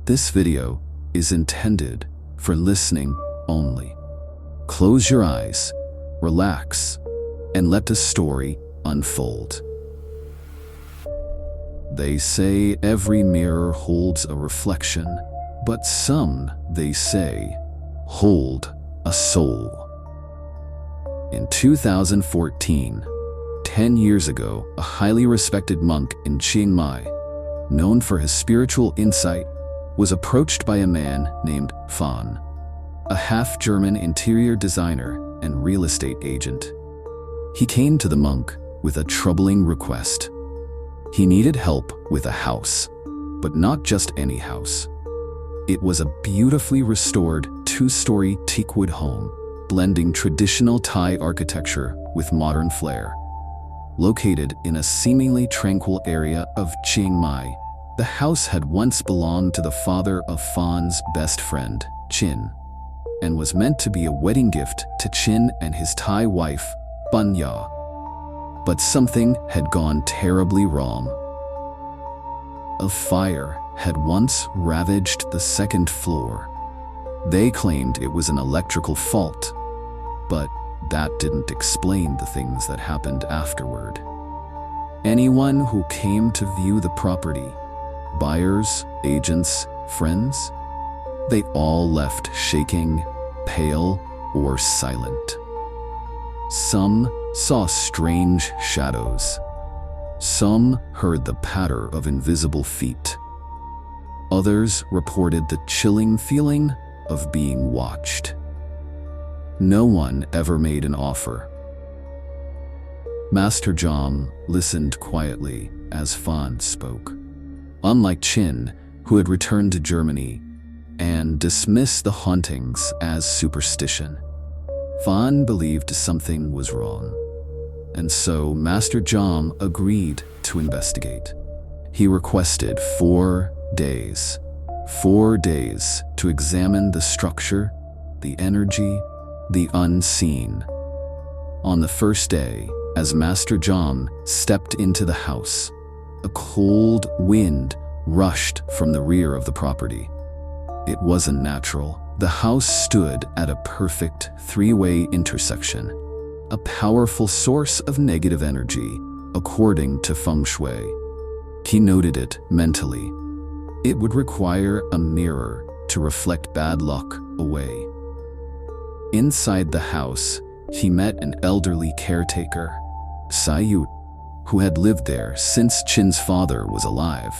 This video is intended for listening only. Close your eyes, relax, and let the story unfold. They say every mirror holds a reflection, but some, they say, hold a soul. In 2014, 10 years ago, a highly respected monk in Chiang Mai, known for his spiritual insight, was approached by a man named Fan, a half-German interior designer and real estate agent. He came to the monk with a troubling request. He needed help with a house, but not just any house. It was a beautifully restored two-story teakwood home, blending traditional Thai architecture with modern flair. Located in a seemingly tranquil area of Chiang Mai, the house had once belonged to the father of Fan's best friend, Chin, and was meant to be a wedding gift to Chin and his Thai wife, Banya. But something had gone terribly wrong. A fire had once ravaged the second floor. They claimed it was an electrical fault, but that didn't explain the things that happened afterward. Anyone who came to view the property, buyers, agents, friends, they all left shaking, pale, or silent. Some saw strange shadows. Some heard the patter of invisible feet. Others reported the chilling feeling of being watched. No one ever made an offer. Master Jom listened quietly as Fan spoke. Unlike Chin, who had returned to Germany and dismissed the hauntings as superstition, Fan believed something was wrong. And so Master Jom agreed to investigate. He requested 4 days. 4 days to examine the structure, the energy, the unseen. On the first day, as Master Jom stepped into the house, a cold wind rushed from the rear of the property. It wasn't natural. The house stood at a perfect three-way intersection, a powerful source of negative energy, according to feng shui. He noted it mentally. It would require a mirror to reflect bad luck away. Inside the house, he met an elderly caretaker, Sayut, who had lived there since Chin's father was alive.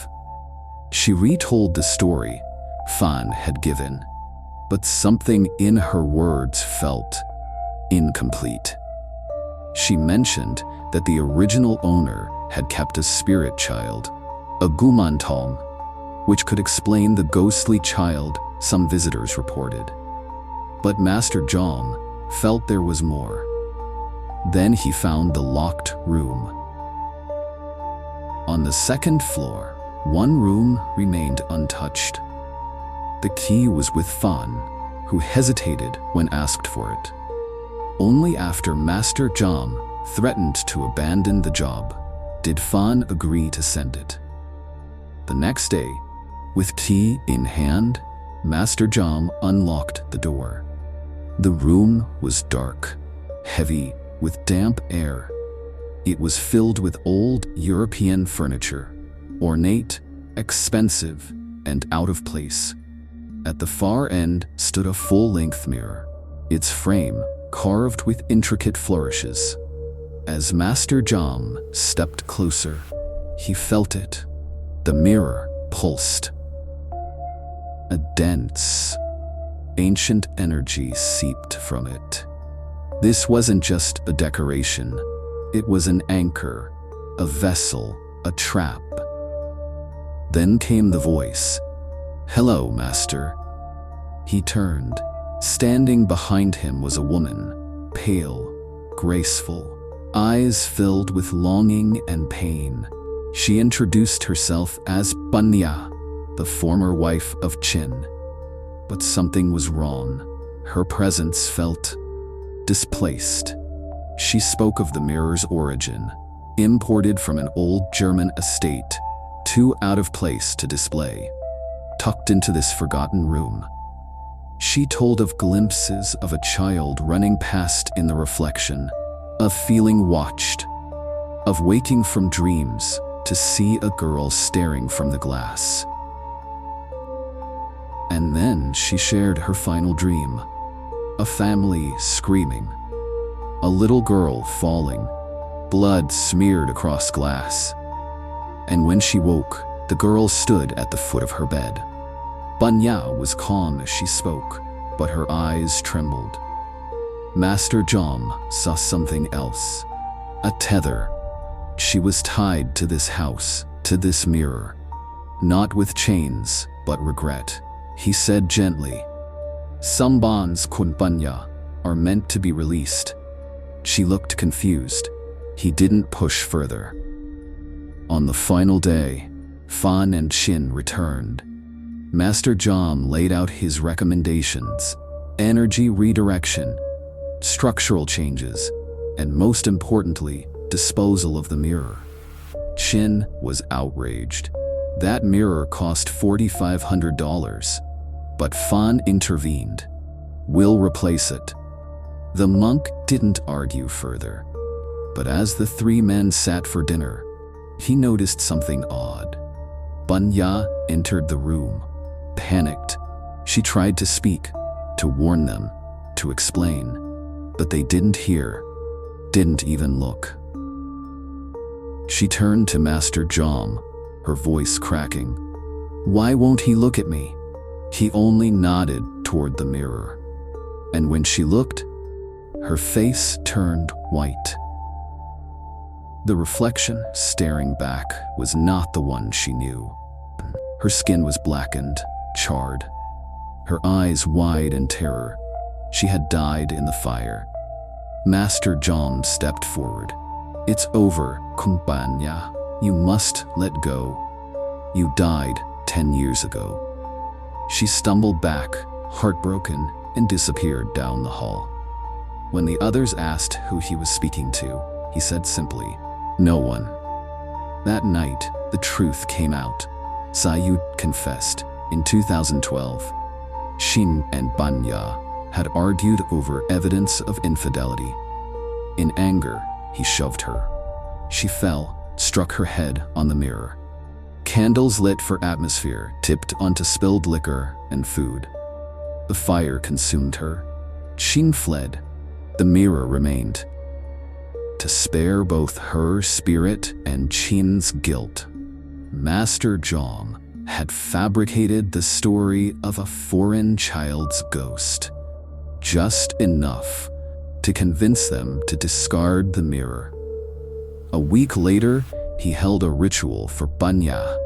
She retold the story Fan had given, but something in her words felt incomplete. She mentioned that the original owner had kept a spirit child, a gumantong, which could explain the ghostly child some visitors reported. But Master Jom felt there was more. Then he found the locked room. On the second floor, one room remained untouched. The key was with Fan, who hesitated when asked for it. Only after Master Jom threatened to abandon the job did Fan agree to send it. The next day, with tea in hand, Master Jom unlocked the door. The room was dark, heavy with damp air. It was filled with old European furniture, ornate, expensive, and out of place. At the far end stood a full-length mirror, its frame carved with intricate flourishes. As Master Jom stepped closer, he felt it. The mirror pulsed. A dense, ancient energy seeped from it. This wasn't just a decoration. It was an anchor, a vessel, a trap. Then came the voice. "Hello, Master." He turned. Standing behind him was a woman, pale, graceful, eyes filled with longing and pain. She introduced herself as Banya, the former wife of Chin. But something was wrong. Her presence felt displaced. She spoke of the mirror's origin, imported from an old German estate, too out of place to display. tucked into this forgotten room. She told of glimpses of a child running past in the reflection, of feeling watched, of waking from dreams to see a girl staring from the glass. And then she shared her final dream. A family screaming. A little girl falling, blood smeared across glass. And when she woke, the girl stood at the foot of her bed. Banya was calm as she spoke, but her eyes trembled. Master Jom saw something else. A tether. She was tied to this house, to this mirror. Not with chains, but regret. He said gently, "Some bonds, Kun Banya, are meant to be released." She looked confused. He didn't push further. On the final day, Fan and Chin returned. Master Jom laid out his recommendations: energy redirection, structural changes, and most importantly, disposal of the mirror. Chin was outraged. That mirror cost $4,500. But Fan intervened. "We'll replace it." The monk didn't argue further. But as the three men sat for dinner, he noticed something odd. Banya entered the room. Panicked, she tried to speak, to warn them, to explain. But they didn't hear, didn't even look. She turned to Master Jom, her voice cracking. "Why won't he look at me?" He only nodded toward the mirror. And when she looked, her face turned white. The reflection staring back was not the one she knew. Her skin was blackened, charred. Her eyes wide in terror. She had died in the fire. Master Jom stepped forward. "It's over, Kumbanya. You must let go. You died 10 years ago." She stumbled back, heartbroken, and disappeared down the hall. When the others asked who he was speaking to, he said simply, "No one." That night, the truth came out. Sayud confessed. In 2012, Shin and Banya had argued over evidence of infidelity. In anger, he shoved her. She fell, struck her head on the mirror. Candles lit for atmosphere tipped onto spilled liquor and food. The fire consumed her. Shin fled. The mirror remained. To spare both her spirit and Chin's guilt, Master Jom had fabricated the story of a foreign child's ghost. Just enough to convince them to discard the mirror. A week later, he held a ritual for Banya.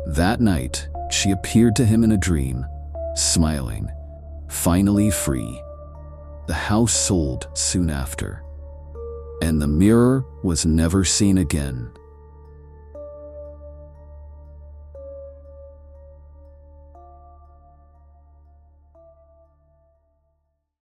That night, she appeared to him in a dream, smiling, finally free. The house sold soon after, and the mirror was never seen again.